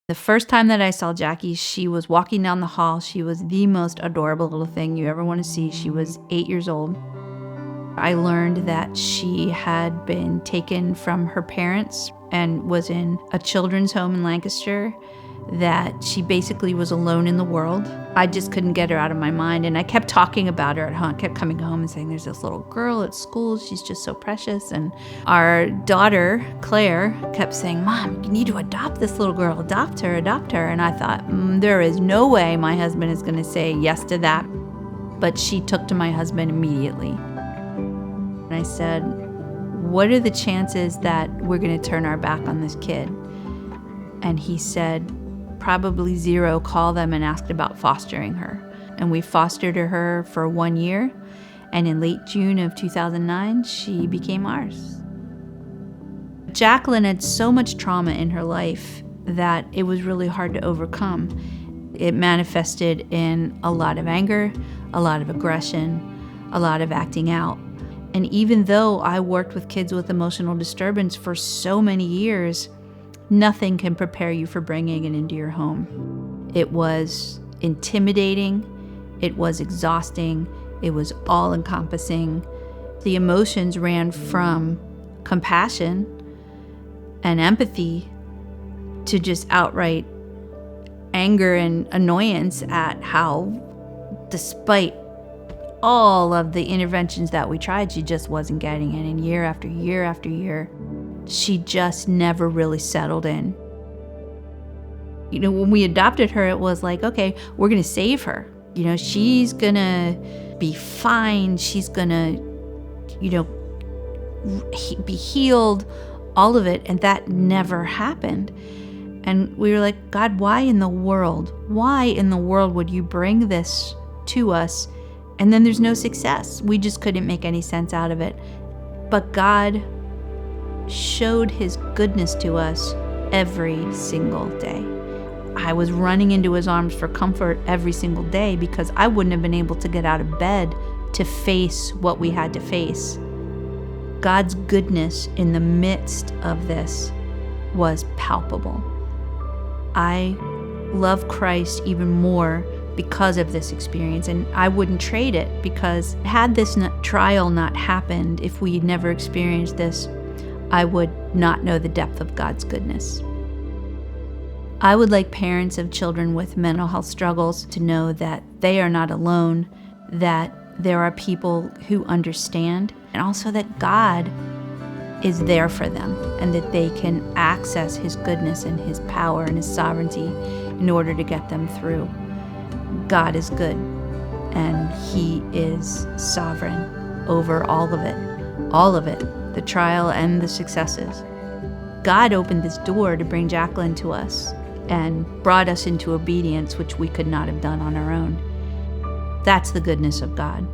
The first time that I saw Jackie, she was walking down the hall. She was the most adorable little thing you ever want to see. She was 8 years old. I learned that she had been taken from her parents and was in a children's home in Lancaster, that she basically was alone in the world. I just couldn't get her out of my mind, and I kept talking about her at home, kept coming home and saying, there's this little girl at school, she's just so precious. And our daughter, Claire, kept saying, Mom, you need to adopt this little girl, adopt her. And I thought, there is no way my husband is gonna say yes to that. But she took to my husband immediately. And I said, what are the chances that we're gonna turn our back on this kid? And he said, probably 0. Call them and ask about fostering her. And we fostered her for 1 year. And in late June of 2009, she became ours. Jacqueline had so much trauma in her life that it was really hard to overcome. It manifested in a lot of anger, a lot of aggression, a lot of acting out. And even though I worked with kids with emotional disturbance for so many years, nothing can prepare you for bringing it into your home. It was intimidating. It was exhausting. It was all-encompassing. The emotions ran from compassion and empathy to just outright anger and annoyance at how, despite all of the interventions that we tried, she just wasn't getting it. And year after year after year, she just never really settled in. You know, when we adopted her, it was like, okay, we're gonna save her. You know, she's gonna be fine. She's gonna, you know, be healed, all of it. And that never happened. And we were like, God, why in the world would you bring this to us? And then there's no success. We just couldn't make any sense out of it. But God showed his goodness to us every single day. I was running into his arms for comfort every single day because I wouldn't have been able to get out of bed to face what we had to face. God's goodness in the midst of this was palpable. I love Christ even more because of this experience, and I wouldn't trade it, because had this trial not happened, if we had never experienced this, I would not know the depth of God's goodness. I would like parents of children with mental health struggles to know that they are not alone, that there are people who understand, and also that God is there for them, and that they can access his goodness and his power and his sovereignty in order to get them through. God is good, and he is sovereign over all of it, the trial and the successes. God opened this door to bring Jacqueline to us and brought us into obedience, which we could not have done on our own. That's the goodness of God.